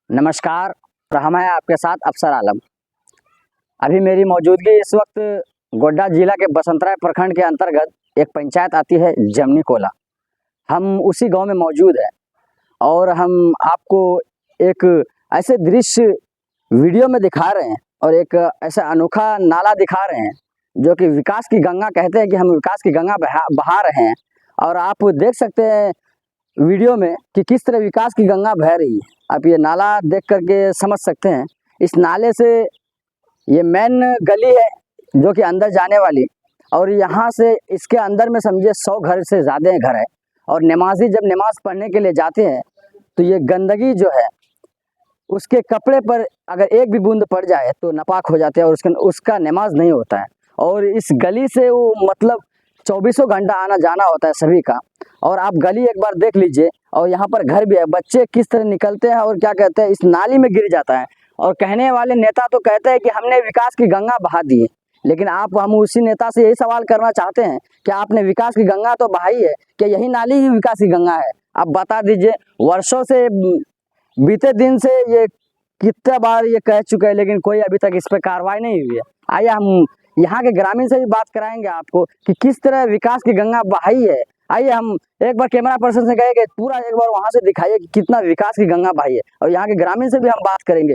नमस्कार। हम हैं आपके साथ अफसर आलम। अभी मेरी मौजूदगी इस वक्त गोड्डा जिला के बसंतराय प्रखंड के अंतर्गत एक पंचायत आती है जमनी कोला। हम उसी गांव में मौजूद हैं और हम आपको एक ऐसे दृश्य वीडियो में दिखा रहे हैं और एक ऐसा अनोखा नाला दिखा रहे हैं जो कि विकास की गंगा कहते हैं कि हम विकास की गंगा बहा रहे हैं। और आप देख सकते हैं वीडियो में कि किस तरह विकास की गंगा बह रही है। आप ये नाला देख करके समझ सकते हैं। इस नाले से ये मेन गली है जो कि अंदर जाने वाली, और यहाँ से इसके अंदर में समझिए 100 घर से ज़्यादा घर है। और नमाजी जब नमाज पढ़ने के लिए जाते हैं तो ये गंदगी जो है उसके कपड़े पर अगर एक भी बूंद पड़ जाए तो नापाक हो जाते हैं और उसका नमाज नहीं होता है। और इस गली से वो मतलब 24 घंटा आना जाना होता है सभी का। और आप गली एक बार देख लीजिए, और यहाँ पर घर भी है। बच्चे किस तरह निकलते हैं और क्या कहते हैं, इस नाली में गिर जाता है। और कहने वाले नेता तो कहते हैं कि हमने विकास की गंगा बहा दी है, लेकिन हम उसी नेता से यही सवाल करना चाहते हैं कि आपने विकास की गंगा तो बहाई है, क्या यही नाली ही विकास की गंगा है? आप बता दीजिए। वर्षों से बीते दिन से ये कितने बार ये कह चुके हैं, लेकिन कोई अभी तक इस पर कार्रवाई नहीं हुई है। आइए हम यहाँ के ग्रामीण से भी बात कराएंगे आपको कि किस तरह विकास की गंगा बहाई है। आइए हम एक बार कैमरा पर्सन से कहेंगे पूरा एक बार वहाँ से दिखाइए कि कितना विकास की गंगा बहाई है, और यहाँ के ग्रामीण से भी हम बात करेंगे।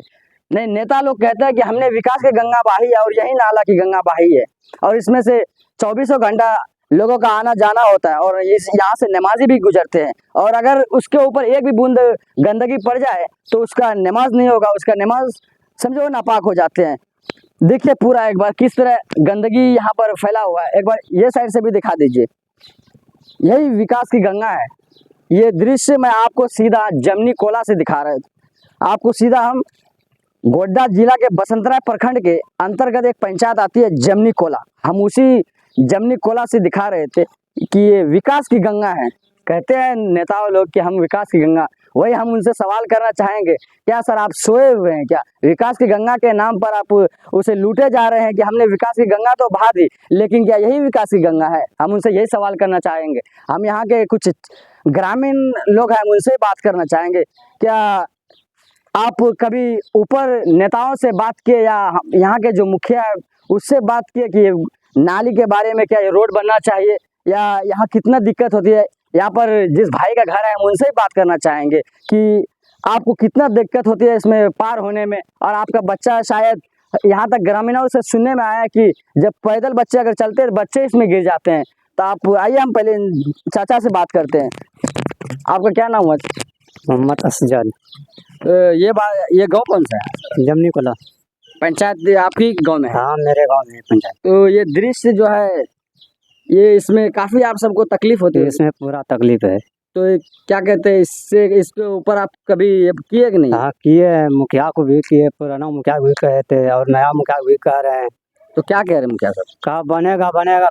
नहीं, नेता लोग कहते हैं कि हमने विकास की गंगा बहाई है और यही नाला की गंगा बहाई है, और इसमें से 24 घंटा लोगों का आना जाना होता है और यहाँ से नमाजी भी गुजरते हैं। और अगर उसके ऊपर एक भी बूंद गंदगी पड़ जाए तो उसका नमाज नहीं होगा, उसका नमाज समझो नापाक हो जाते हैं। देखिए पूरा एक बार किस तरह गंदगी यहाँ पर फैला हुआ है। एक बार ये साइड से भी दिखा दीजिए। यही विकास की गंगा है। ये दृश्य मैं आपको सीधा जमनी कोला से दिखा रहे थे। आपको सीधा हम गोड्डा जिला के बसंतराय प्रखंड के अंतर्गत एक पंचायत आती है जमनी कोला, हम उसी जमनी कोला से दिखा रहे थे कि ये विकास की गंगा है। कहते हैं नेताओं लोग कि हम विकास की गंगा, वही हम उनसे सवाल करना चाहेंगे, क्या सर आप सोए हुए हैं क्या? विकास की गंगा के नाम पर आप उसे लूटे जा रहे हैं कि हमने विकास की गंगा तो बहा दी, लेकिन क्या यही विकास की गंगा है? हम उनसे यही सवाल करना चाहेंगे। हम यहाँ के कुछ ग्रामीण लोग हैं, उनसे बात करना चाहेंगे। क्या आप कभी ऊपर नेताओं से बात किए या यहाँ के जो मुखिया है उससे बात किए कि नाली के बारे में, क्या ये रोड बनना चाहिए या यहाँ कितना दिक्कत होती है? यहाँ पर जिस भाई का घर है हम उनसे ही बात करना चाहेंगे कि आपको कितना दिक्कत होती है इसमें पार होने में। और आपका बच्चा शायद यहाँ तक ग्रामीणों से सुनने में आया कि जब पैदल बच्चे अगर चलते हैं बच्चे इसमें गिर जाते हैं। तो आप आइए हम पहले चाचा से बात करते हैं। आपका क्या नाम है? मोहम्मद असजाद। ये गाँव कौन सा है? जमनी कोला पंचायत आपकी गाँव में है? हाँ, मेरे गांव में पंचायत। तो ये दृश्य जो है ये इसमें काफी आप सबको तकलीफ होती है? इसमें पूरा तकलीफ है। तो ये क्या कहते हैं, इसके ऊपर आप कभी ये किए कि नहीं? हाँ किए, मुखिया को भी किए, पुराना मुखिया भी कहे थे और नया मुखिया भी कह रहे हैं। तो क्या कह रहे हैं मुखिया साहब? कब बनेगा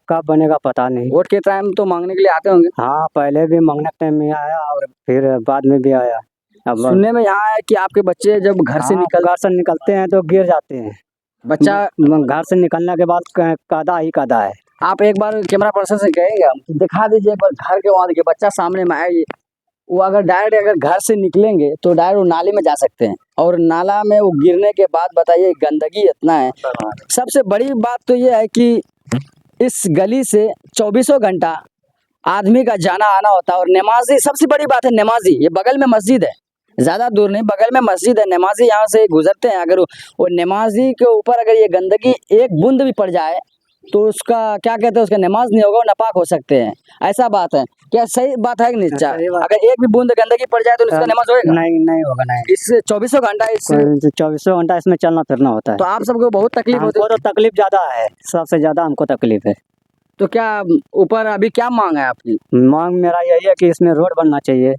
कब बनेगा पता नहीं। वोट के टाइम तो मांगने के लिए आते होंगे? हाँ, पहले भी मांगने के टाइम में आया और फिर बाद में भी आया। अब सुनने में यहाँ है कि आपके बच्चे जब घर से निकलते हैं तो गिर जाते हैं। बच्चा घर से निकलने के बाद कादा ही कादा है। आप एक बार कैमरा पर्सन से कहेंगे हम दिखा दीजिए एक बार घर के वहाँ देखिए, बच्चा सामने में आए, वो अगर डायरेक्ट अगर घर से निकलेंगे तो डायरेक्ट वो नाले में जा सकते हैं, और नाला में वो गिरने के बाद बताइए गंदगी इतना है। सबसे बड़ी बात तो ये है कि इस गली से 24 घंटा आदमी का जाना आना होता है। और नमाजी, सबसे बड़ी बात है नमाजी, ये बगल में मस्जिद है, ज़्यादा दूर नहीं, बगल में मस्जिद है, नमाजी यहाँ से गुजरते हैं। अगर वो नमाजी के ऊपर अगर ये गंदगी एक बूंद भी पड़ जाए तो उसका क्या कहते हैं, उसका नमाज नहीं होगा, वो नापाक हो सकते हैं। ऐसा बात है क्या? सही बात है कि नहीं? अगर एक भी बूंद गंदगी पड़ जाए तो उसका नमाज होगा? नहीं होगा। नहीं, इस 24 घंटा 24 घंटा इसमें चलना फिरना होता है। तो आप सबको बहुत तकलीफ होती है? तो तकलीफ ज्यादा है, सबसे ज्यादा हमको तकलीफ है। तो क्या ऊपर अभी क्या मांग है आपकी? मांग मेरा यही है कि इसमें रोड बनना चाहिए।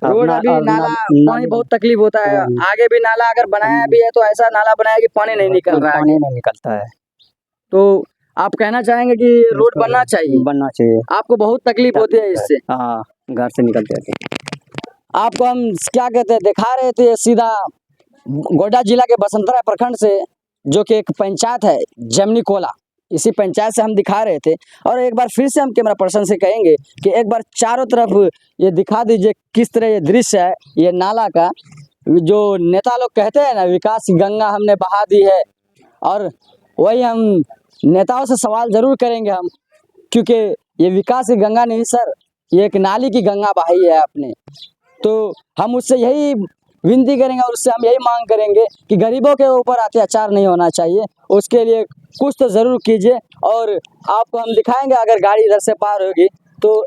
रोड अभी नाला पानी बहुत तकलीफ होता है। आगे भी नाला अगर बनाया भी है तो ऐसा नाला बनाया कि पानी नहीं निकल रहा है, पानी नहीं निकलता है। तो आप कहना चाहेंगे कि रोड बनना चाहिए? आपको बहुत तकलीफ होती है इससे? हाँ, घर से निकलते थे। आपको हम क्या कहते हैं दिखा रहे थे सीधा गोड्डा जिला के बसंतराय प्रखंड से, जो कि एक पंचायत है जमनी कोला, इसी पंचायत से हम दिखा रहे थे। और एक बार फिर से हम कैमरा पर्सन से कहेंगे कि एक बार चारों तरफ ये दिखा दीजिए किस तरह ये दृश्य है ये नाला का। जो नेता लोग कहते हैं ना विकास की गंगा हमने बहा दी है, और वही हम नेताओं से सवाल ज़रूर करेंगे हम, क्योंकि ये विकास की गंगा नहीं सर, ये एक नाली की गंगा बहाई है आपने। तो हम उससे यही विनती करेंगे और उससे हम यही मांग करेंगे कि गरीबों के ऊपर अत्याचार नहीं होना चाहिए, उसके लिए कुछ तो ज़रूर कीजिए। और आपको हम दिखाएंगे, अगर गाड़ी इधर से पार होगी तो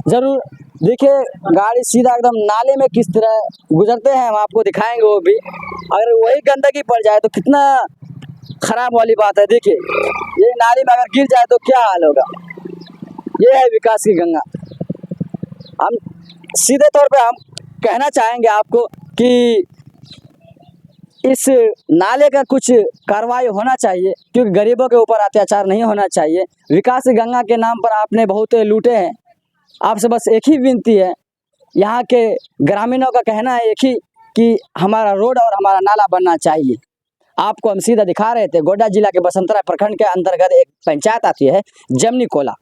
ज़रूर देखिए, गाड़ी सीधा एकदम नाले में किस तरह गुजरते हैं, हम आपको दिखाएंगे वो भी। अगर वही गंदगी पड़ जाए तो कितना ख़राब वाली बात है। देखिए, ये नाली में अगर गिर जाए तो क्या हाल होगा। ये है विकास की गंगा। हम सीधे तौर पे हम कहना चाहेंगे आपको कि इस नाले का कुछ कार्रवाई होना चाहिए, क्योंकि गरीबों के ऊपर अत्याचार नहीं होना चाहिए। विकास की गंगा के नाम पर आपने बहुत लूटे हैं। आपसे बस एक ही विनती है, यहाँ के ग्रामीणों का कहना है एक ही कि हमारा रोड और हमारा नाला बनना चाहिए। आपको हम सीधा दिखा रहे थे, गोड्डा जिला के बसंतरा प्रखंड के अंतर्गत एक पंचायत आती है जमनी कोला।